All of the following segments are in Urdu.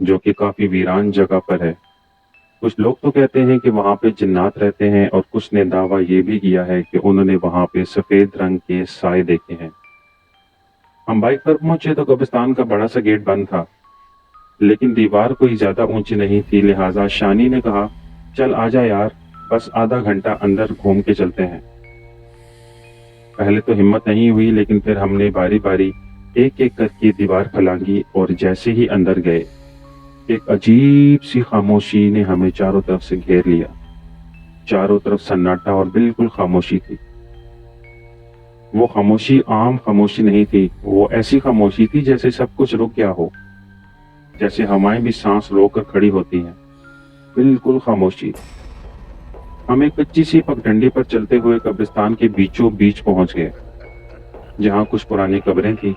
جو کہ کافی ویران جگہ پر ہے۔ کچھ لوگ تو کہتے ہیں کہ وہاں پہ جنات رہتے ہیں، اور کچھ نے دعویٰ یہ بھی کیا ہے کہ انہوں نے وہاں پہ سفید رنگ کے سائے دیکھے ہیں۔ ہم بائک پر پہنچے تو قبرستان کا بڑا سا گیٹ بند تھا، لیکن دیوار کوئی زیادہ اونچی نہیں تھی، لہٰذا شانی نے کہا چل آجا یار، بس آدھا گھنٹہ اندر گھوم کے چلتے ہیں۔ پہلے تو ہمت نہیں ہوئی، لیکن پھر ہم نے باری باری ایک ایک کر کے دیوار پھلانگی، اور جیسے ہی اندر گئے ایک عجیب سی خاموشی نے ہمیں چاروں طرف سے گھیر لیا۔ چاروں طرف سناٹا اور بالکل خاموشی تھی۔ وہ خاموشی عام خاموشی نہیں تھی، وہ ایسی خاموشی تھی جیسے سب کچھ رک گیا ہو، جیسے ہوائیں بھی سانس روک کر کھڑی ہوتی ہیں، بالکل خاموشی۔ ہم ایک کچی سی پگڈنڈی پر چلتے ہوئے قبرستان کے بیچوں بیچ پہنچ گئے، جہاں کچھ پرانی قبریں تھیں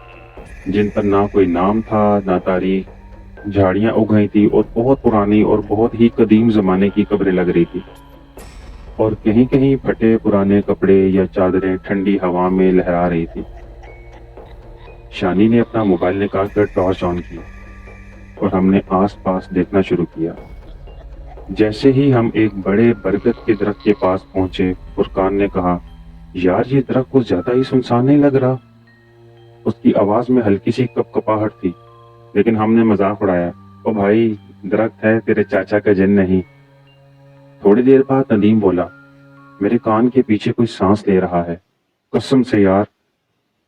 جن پر نہ کوئی نام تھا نہ تاریخ۔ جھاڑیاں اگ گئی تھی اور بہت پرانی اور بہت ہی قدیم زمانے کی قبریں لگ رہی تھی، اور کہیں کہیں پھٹے پرانے کپڑے یا چادریں ٹھنڈی ہوا میں لہرا رہی تھی۔ شانی نے اپنا موبائل نکال کر ٹارچ آن کی اور ہم نے آس پاس دیکھنا شروع کیا۔ جیسے ہی ہم ایک بڑے برگد کے درخت کے پاس پہنچے، فرقان نے کہا یار یہ درخت کچھ زیادہ ہی سنسان نہیں لگ رہا۔ اس کی آواز میں ہلکی سی کپ کپاہٹ تھی، لیکن ہم نے مذاق اڑایا، او بھائی درخت ہے، تیرے چاچا کا جن نہیں۔ تھوڑی دیر بعد ندیم بولا میرے کان کے پیچھے کوئی سانس لے رہا ہے، قسم سے یار۔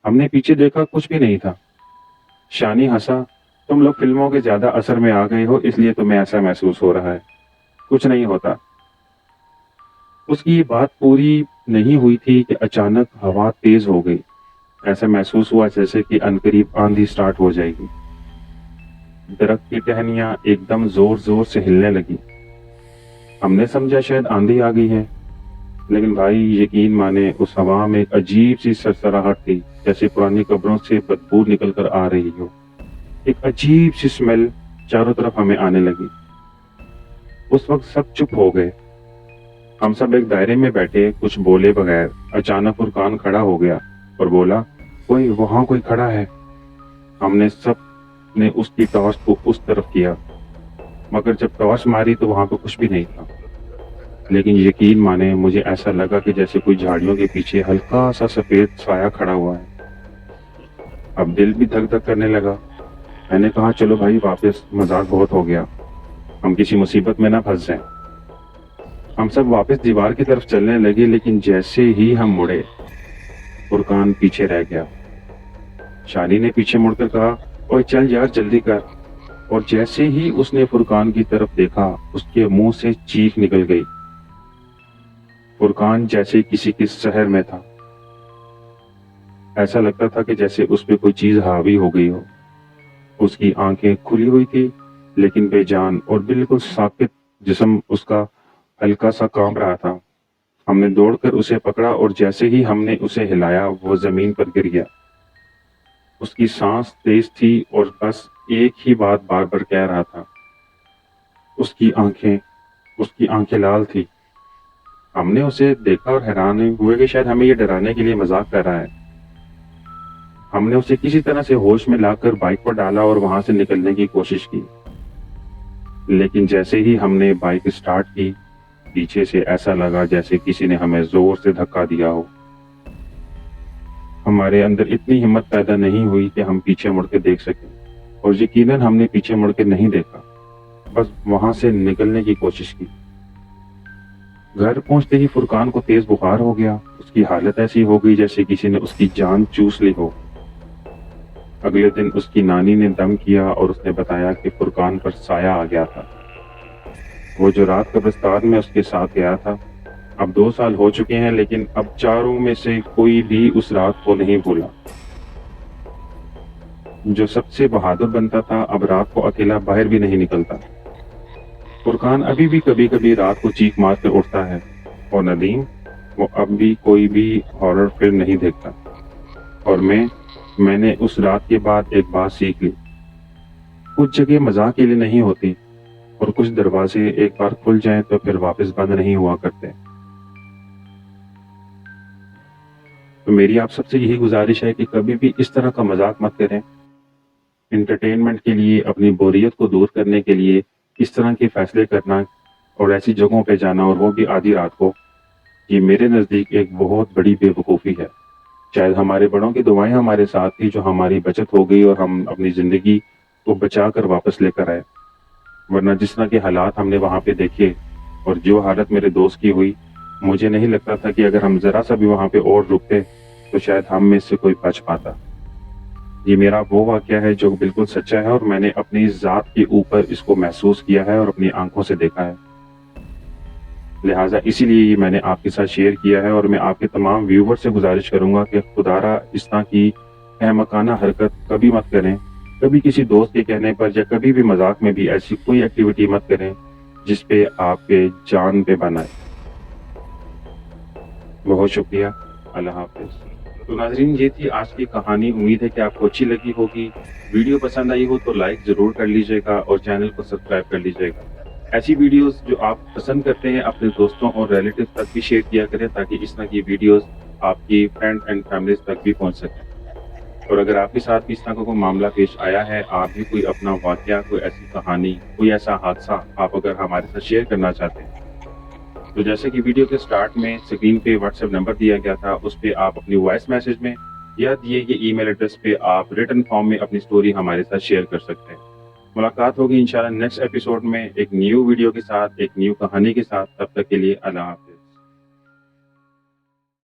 ہم نے پیچھے دیکھا، کچھ بھی نہیں تھا۔ شانی ہنسا، تم لوگ فلموں کے زیادہ اثر میں آ گئے ہو، اس لیے تمہیں ایسا محسوس ہو رہا ہے، کچھ نہیں ہوتا۔ اس کی یہ بات پوری نہیں ہوئی تھی کہ اچانک ہوا تیز ہو گئی۔ ایسا محسوس ہوا جیسے کہ عنقریب آندھی سٹارٹ ہو جائے گی۔ درخت کی ٹہنیاں ایک دم زور زور سے ہلنے لگی۔ ہم نے سمجھا شاید آندھی آ گئی ہے، لیکن بھائی یقین مانے اس ہوا میں ایک عجیب سی سرسراہٹ تھی، جیسے پرانی قبروں سے بدبو نکل کر آ رہی ہو۔ ایک عجیب سی اسمیل چاروں طرف ہمیں آنے لگی۔ اس وقت سب چپ ہو گئے۔ ہم سب ایک دائرے میں بیٹھے، کچھ بولے بغیر۔ اچانک فرقان کھڑا ہو گیا اور بولا کوئی وہاں کوئی کھڑا ہے۔ ہم نے سب نے اس کی ٹارچ کو اس طرف کیا، مگر جب ٹارچ ماری تو وہاں پہ کچھ بھی نہیں تھا۔ لیکن یقین مانے مجھے ایسا لگا کہ جیسے کوئی جھاڑیوں کے پیچھے ہلکا سا سفید سایہ کھڑا ہوا ہے۔ اب دل بھی دھک دھک کرنے لگا۔ میں نے کہا چلو بھائی واپس، مذاق بہت ہو گیا، ہم کسی مصیبت میں نہ پھنس جائیں۔ ہم سب واپس دیوار کی طرف چلنے لگے، لیکن جیسے ہی ہم مڑے فرقان پیچھے رہ گیا۔ شانی نے پیچھے مڑ کر کہا اوے چل یار جلدی کر، اور جیسے ہی اس نے فرقان کی طرف دیکھا اس کے منہ سے چیخ نکل گئی۔ فرقان جیسے کسی کے سحر میں تھا، ایسا لگتا تھا کہ جیسے اس پہ کوئی چیز حاوی ہو گئی ہو۔ اس کی آنکھیں کھلی ہوئی تھی، لیکن بے جان اور بالکل ساکت جسم اس کا ہلکا سا کانپ رہا تھا۔ ہم نے دوڑ کر اسے پکڑا، اور جیسے ہی ہم نے اسے ہلایا وہ زمین پر گر گیا۔ اس کی سانس تیز تھی اور بس ایک ہی بات بار بار کہہ رہا تھا۔ اس کی آنکھیں لال تھی۔ ہم نے اسے دیکھا اور حیران ہوئے کہ شاید ہمیں یہ ڈرانے کے لیے مذاق کر رہا ہے۔ ہم نے اسے کسی طرح سے ہوش میں لا کر بائک پر ڈالا اور وہاں سے نکلنے کی کوشش کی، لیکن جیسے ہی ہم نے بائک سٹارٹ کی پیچھے سے ایسا لگا جیسے کسی نے ہمیں زور سے دھکا دیا ہو۔ ہمارے اندر اتنی ہمت پیدا نہیں ہوئی کہ ہم پیچھے مڑ کے دیکھ سکیں، اور یقیناً ہم نے پیچھے مڑ کے نہیں دیکھا، بس وہاں سے نکلنے کی کوشش کی۔ گھر پہنچتے ہی فرقان کو تیز بخار ہو گیا۔ اس کی حالت ایسی ہو گئی جیسے کسی نے اس کی جان چوس لی ہو۔ اگلے دن اس کی نانی نے دم کیا اور اس نے بتایا کہ فرقان پر سایہ آ گیا تھا، وہ جو رات قبرستان میں اس کے ساتھ گیا تھا۔ اب 2 سال ہو چکے ہیں، لیکن اب چاروں میں سے کوئی بھی اس رات کو نہیں بھولا۔ جو سب سے بہادر بنتا تھا اب رات کو اکیلا باہر بھی نہیں نکلتا۔ فرقان ابھی بھی کبھی کبھی رات کو چیخ مار کر اٹھتا ہے، اور ندیم وہ اب بھی کوئی بھی ہارر فلم نہیں دیکھتا۔ اور میں نے اس رات کے بعد ایک بات سیکھ لی، کچھ جگہ مزاح کے لیے نہیں ہوتی، اور کچھ دروازے ایک بار کھل جائیں تو پھر واپس بند نہیں ہوا کرتے۔ تو میری آپ سب سے یہی گزارش ہے کہ کبھی بھی اس طرح کا مذاق مت کریں۔ انٹرٹینمنٹ کے لیے، اپنی بوریت کو دور کرنے کے لیے اس طرح کے فیصلے کرنا اور ایسی جگہوں پہ جانا، اور وہ بھی آدھی رات کو، یہ میرے نزدیک ایک بہت بڑی بے وقوفی ہے۔ شاید ہمارے بڑوں کی دعائیں ہمارے ساتھ تھی جو ہماری بچت ہو گئی اور ہم اپنی زندگی کو بچا کر واپس لے کر آئے، ورنہ جس طرح کے حالات ہم نے وہاں پہ دیکھے اور جو حالت میرے دوست کی ہوئی، مجھے نہیں لگتا تھا کہ اگر ہم ذرا سا بھی وہاں پہ اور رکتے تو شاید ہم میں سے کوئی بچ پاتا۔ یہ میرا وہ واقعہ ہے جو بالکل سچا ہے، اور میں نے اپنی ذات کے اوپر اس کو محسوس کیا ہے اور اپنی آنکھوں سے دیکھا ہے، لہٰذا اسی لیے یہ میں نے آپ کے ساتھ شیئر کیا ہے۔ اور میں آپ کے تمام ویور سے گزارش کروں گا کہ خدا را اس طرح کی احمقانہ حرکت کبھی مت کریں، کبھی کسی دوست کے کہنے پر یا کبھی بھی مذاق میں بھی ایسی کوئی ایکٹیویٹی مت کریں جس پہ آپ کے جان پہ بنائے۔ بہت شکریہ، اللہ حافظ۔ تو ناظرین، یہ تھی آج کی کہانی۔ امید ہے کہ آپ کو اچھی لگی ہوگی۔ ویڈیو پسند آئی ہو تو لائک ضرور کر لیجیے گا اور چینل کو سبسکرائب کر لیجیے گا۔ ایسی ویڈیوز جو آپ پسند کرتے ہیں اپنے دوستوں اور ریلیٹیو تک بھی شیئر کیا کریں تاکہ اس طرح کی ویڈیوز آپ کی فرینڈ اینڈ فیملیز تک بھی پہنچ سکیں۔ اور اگر آپ کے ساتھ بھی اس طرح کا کوئی معاملہ پیش آیا ہے، آپ بھی کوئی اپنا واقعہ، کوئی ایسی کہانی، کوئی ایسا حادثہ آپ اگر ہمارے ساتھ شیئر کرنا چاہتے ہیں، تو جیسے کہ ویڈیو کے سٹارٹ میں اسکرین پہ واٹس ایپ نمبر دیا گیا تھا، اس پہ آپ اپنی وائس میسج میں یا دیے گئے ای میل ایڈریس پہ آپ ریٹن فارم میں اپنی سٹوری ہمارے ساتھ شیئر کر سکتے ہیں۔ ملاقات ہوگی انشاءاللہ نیکسٹ ایپیسوڈ میں ایک نیو ویڈیو کے ساتھ، ایک نیو کہانی کے ساتھ۔ تب تک کے لیے اللہ حافظ۔